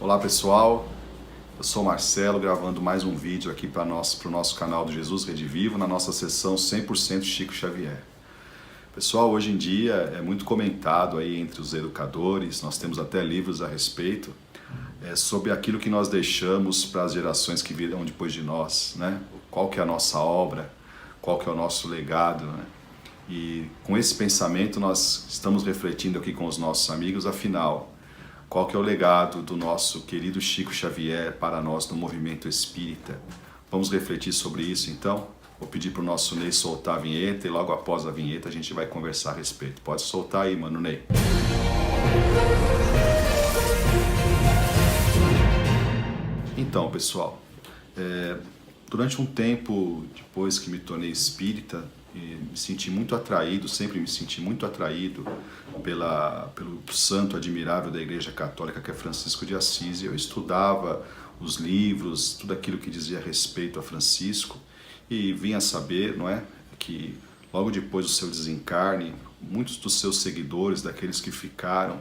Olá pessoal, eu sou o Marcelo gravando mais um vídeo aqui para o nosso canal do Jesus Rede Vivo na nossa sessão 100% Chico Xavier. Pessoal, hoje em dia é muito comentado aí entre os educadores, nós temos até livros a respeito, sobre aquilo que nós deixamos para as gerações que virão depois de nós, né? Qual que é a nossa obra, qual que é o nosso legado, né? E com esse pensamento nós estamos refletindo aqui com os nossos amigos, afinal, qual que é o legado do nosso querido Chico Xavier para nós no movimento espírita? Vamos refletir sobre isso então? Vou pedir para o nosso Ney soltar a vinheta e logo após a vinheta a gente vai conversar a respeito. Pode soltar aí, mano Ney. Então, pessoal, durante um tempo depois que me tornei espírita, me senti muito atraído, sempre me senti muito atraído pelo santo admirável da Igreja Católica, que é Francisco de Assis. Eu estudava os livros, tudo aquilo que dizia respeito a Francisco, e vinha a saber, não é, que logo depois do seu desencarne, muitos dos seus seguidores, daqueles que ficaram,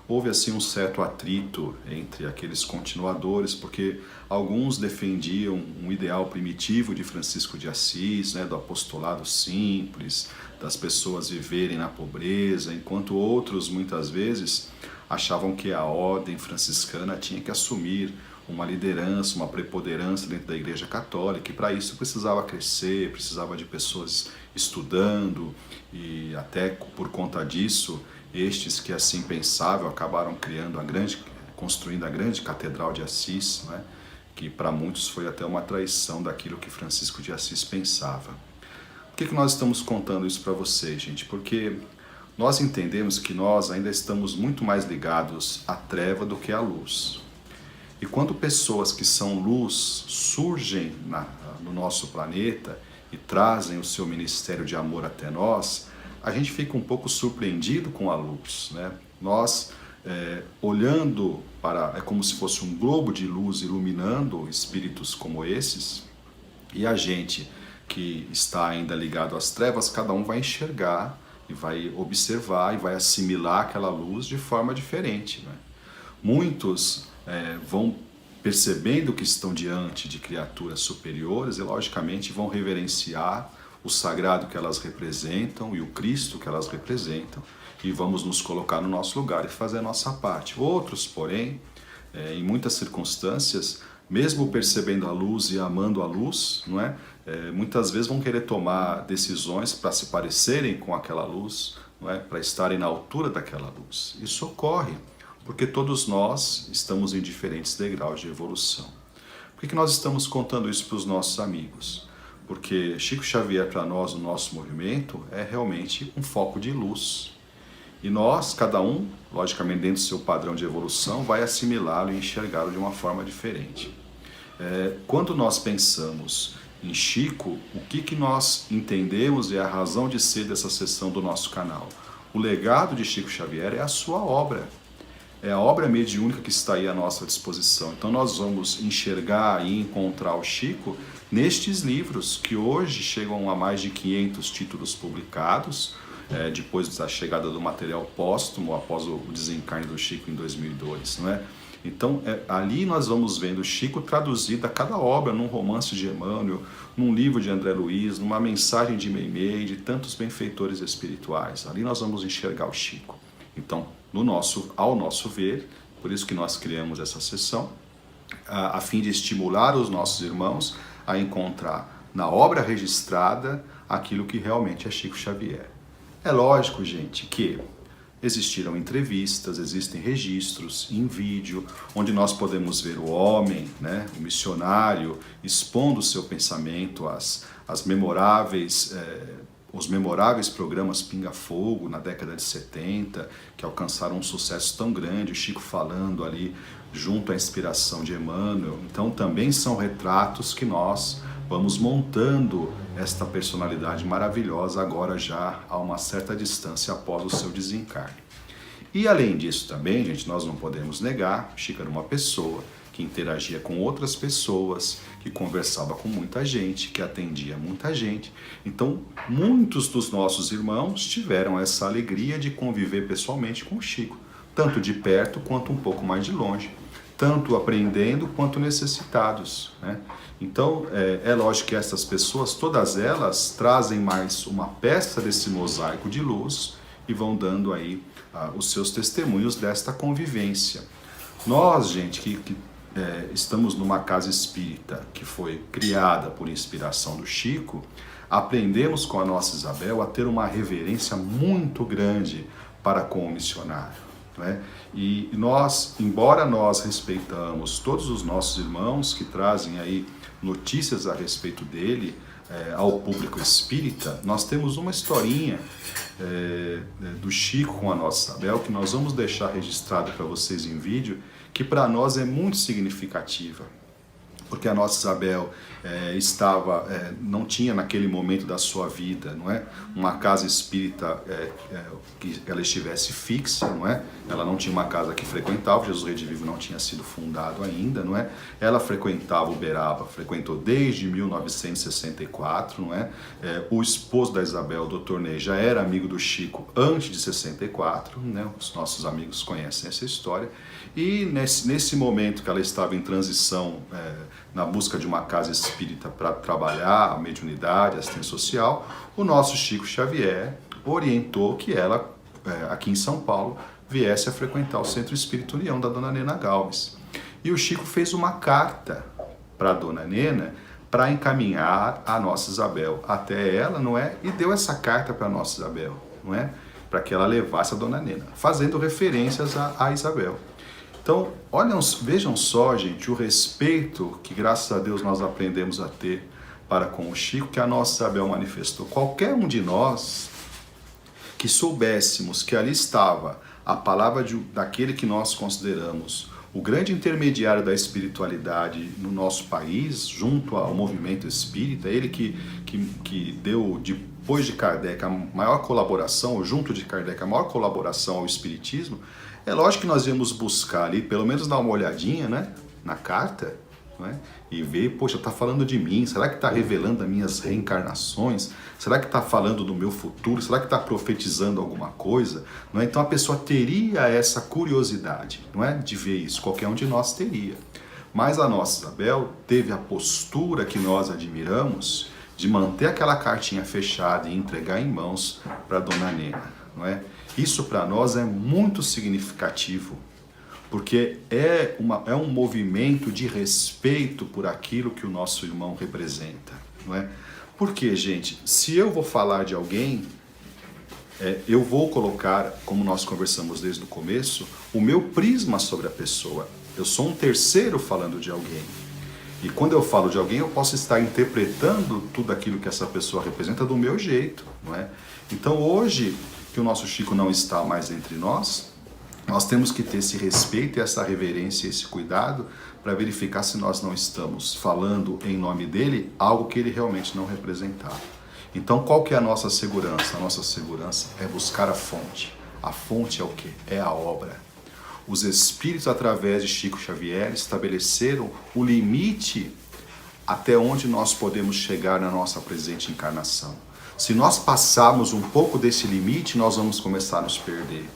houve assim um certo atrito entre aqueles continuadores, porque alguns defendiam um ideal primitivo de Francisco de Assis, né, do apostolado simples, das pessoas viverem na pobreza, enquanto outros muitas vezes achavam que a ordem franciscana tinha que assumir uma liderança, uma preponderância dentro da Igreja Católica, e para isso precisava crescer, precisava de pessoas estudando, e até por conta disso, estes que assim pensavam acabaram construindo a grande Catedral de Assis, né? Que para muitos foi até uma traição daquilo que Francisco de Assis pensava. Por que nós estamos contando isso para vocês, gente? Porque nós entendemos que nós ainda estamos muito mais ligados à treva do que à luz. E quando pessoas que são luz surgem no nosso planeta e trazem o seu ministério de amor até nós, a gente fica um pouco surpreendido com a luz, né? Nós, olhando é como se fosse um globo de luz iluminando espíritos como esses, e a gente que está ainda ligado às trevas, cada um vai enxergar e vai observar e vai assimilar aquela luz de forma diferente, né? Muitos vão percebendo que estão diante de criaturas superiores e logicamente vão reverenciar o sagrado que elas representam e o Cristo que elas representam, e vamos nos colocar no nosso lugar e fazer a nossa parte. Outros, porém, em muitas circunstâncias, mesmo percebendo a luz e amando a luz, não é? Muitas vezes vão querer tomar decisões para se parecerem com aquela luz, não é? Para estarem na altura daquela luz. Isso ocorre porque todos nós estamos em diferentes degraus de evolução. Por que nós estamos contando isso para os nossos amigos? Porque Chico Xavier, para nós, o nosso movimento, é realmente um foco de luz. E nós, cada um, logicamente dentro do seu padrão de evolução, vai assimilá-lo e enxergá-lo de uma forma diferente. Quando nós pensamos em Chico, o que nós entendemos é a razão de ser dessa sessão do nosso canal. O legado de Chico Xavier é a sua obra. É a obra mediúnica que está aí à nossa disposição. Então nós vamos enxergar e encontrar o Chico nestes livros, que hoje chegam a mais de 500 títulos publicados, depois da chegada do material póstumo, após o desencarne do Chico em 2002, não é? Então, ali nós vamos vendo Chico traduzido a cada obra, num romance de Emmanuel, num livro de André Luiz, numa mensagem de Meimei, de tantos benfeitores espirituais. Ali nós vamos enxergar o Chico. Então, ao nosso ver, por isso que nós criamos essa sessão, a fim de estimular os nossos irmãos a encontrar na obra registrada aquilo que realmente é Chico Xavier. É lógico, gente, que existiram entrevistas, existem registros em vídeo, onde nós podemos ver o homem, né, o missionário, expondo o seu pensamento, os memoráveis programas Pinga Fogo na década de 70, que alcançaram um sucesso tão grande, o Chico falando ali junto à inspiração de Emmanuel. Então também são retratos que nós vamos montando esta personalidade maravilhosa agora já a uma certa distância após o seu desencarne. E além disso também, gente, nós não podemos negar, Chico era uma pessoa que interagia com outras pessoas, que conversava com muita gente, que atendia muita gente. Então, muitos dos nossos irmãos tiveram essa alegria de conviver pessoalmente com o Chico, tanto de perto quanto um pouco mais de longe. tanto aprendendo quanto necessitados, né? Então, é lógico que essas pessoas, todas elas, trazem mais uma peça desse mosaico de luz e vão dando aí os seus testemunhos desta convivência. Nós, gente, que estamos numa casa espírita que foi criada por inspiração do Chico, aprendemos com a nossa Isabel a ter uma reverência muito grande para com o missionário, né? E nós, embora nós respeitamos todos os nossos irmãos que trazem aí notícias a respeito dele ao público espírita, nós temos uma historinha do Chico com a nossa Isabel que nós vamos deixar registrado para vocês em vídeo, que para nós é muito significativa. Porque a nossa Isabel não tinha naquele momento da sua vida, não é, uma casa espírita que ela estivesse fixa, não é? Ela não tinha uma casa que frequentava, Jesus Redivivo não tinha sido fundado ainda, não é? Ela frequentava Uberaba, frequentou desde 1964, não é? O esposo da Isabel, o Dr. Ney, já era amigo do Chico antes de 64, né? Os nossos amigos conhecem essa história. E nesse momento que ela estava em transição, na busca de uma casa espírita para trabalhar a mediunidade, a assistência social, o nosso Chico Xavier orientou que ela, aqui em São Paulo, viesse a frequentar o Centro Espírita União da Dona Nena Galves. E o Chico fez uma carta para a Dona Nena para encaminhar a nossa Isabel até ela, não é? E deu essa carta para a nossa Isabel, não é? Para que ela levasse a Dona Nena, fazendo referências a Isabel. Então, vejam só, gente, o respeito que, graças a Deus, nós aprendemos a ter para com o Chico, que a nossa Isabel manifestou. Qualquer um de nós que soubéssemos que ali estava a palavra daquele que nós consideramos o grande intermediário da espiritualidade no nosso país, junto ao movimento espírita, ele que deu, depois de Kardec, a maior colaboração, ou junto de Kardec, a maior colaboração ao espiritismo, é lógico que nós íamos buscar ali, pelo menos dar uma olhadinha, né, na carta, né, e ver, poxa, está falando de mim, será que está revelando as minhas reencarnações? Será que está falando do meu futuro? Será que está profetizando alguma coisa? Não é? Então a pessoa teria essa curiosidade, não é, de ver isso, qualquer um de nós teria. Mas a nossa Isabel teve a postura que nós admiramos de manter aquela cartinha fechada e entregar em mãos para a Dona Nena, não é? Isso para nós é muito significativo, porque é um movimento de respeito por aquilo que o nosso irmão representa, não é? Porque, gente, se eu vou falar de alguém, eu vou colocar, como nós conversamos desde o começo, o meu prisma sobre a pessoa. Eu sou um terceiro falando de alguém. E quando eu falo de alguém, eu posso estar interpretando tudo aquilo que essa pessoa representa do meu jeito, não é? Então, hoje, que o nosso Chico não está mais entre nós, nós temos que ter esse respeito, essa reverência, esse cuidado para verificar se nós não estamos falando em nome dele algo que ele realmente não representava. Então, qual que é a nossa segurança? A nossa segurança é buscar a fonte. A fonte é o quê? É a obra. Os espíritos, através de Chico Xavier, estabeleceram o limite até onde nós podemos chegar na nossa presente encarnação. Se nós passarmos um pouco desse limite, nós vamos começar a nos perder.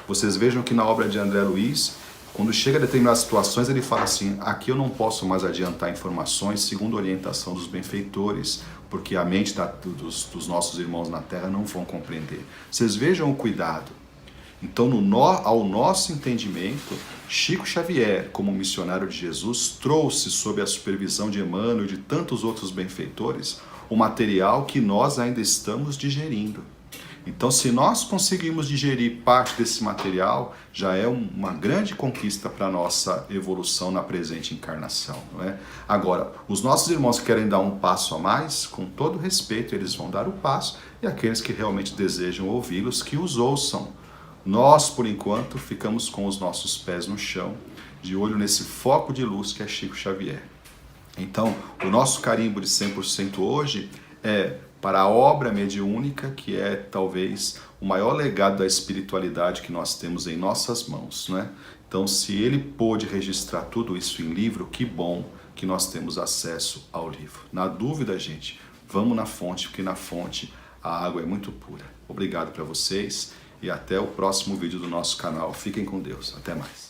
Vocês vejam que na obra de André Luiz, quando chega a determinadas situações, ele fala assim, aqui eu não posso mais adiantar informações segundo a orientação dos benfeitores, porque a mente dos nossos irmãos na Terra não vão compreender. Vocês vejam o cuidado. Então, ao nosso entendimento, Chico Xavier, como missionário de Jesus, trouxe, sob a supervisão de Emmanuel e de tantos outros benfeitores, o material que nós ainda estamos digerindo. Então, se nós conseguirmos digerir parte desse material, já é uma grande conquista para a nossa evolução na presente encarnação, não é? Agora, os nossos irmãos que querem dar um passo a mais, com todo respeito, eles vão dar o passo, e aqueles que realmente desejam ouvi-los, que os ouçam. Nós, por enquanto, ficamos com os nossos pés no chão, de olho nesse foco de luz que é Chico Xavier. Então, o nosso carimbo de 100% hoje é para a obra mediúnica, que é talvez o maior legado da espiritualidade que nós temos em nossas mãos, né? Então, se ele pôde registrar tudo isso em livro, que bom que nós temos acesso ao livro. Na dúvida, gente, vamos na fonte, porque na fonte a água é muito pura. Obrigado para vocês e até o próximo vídeo do nosso canal. Fiquem com Deus. Até mais.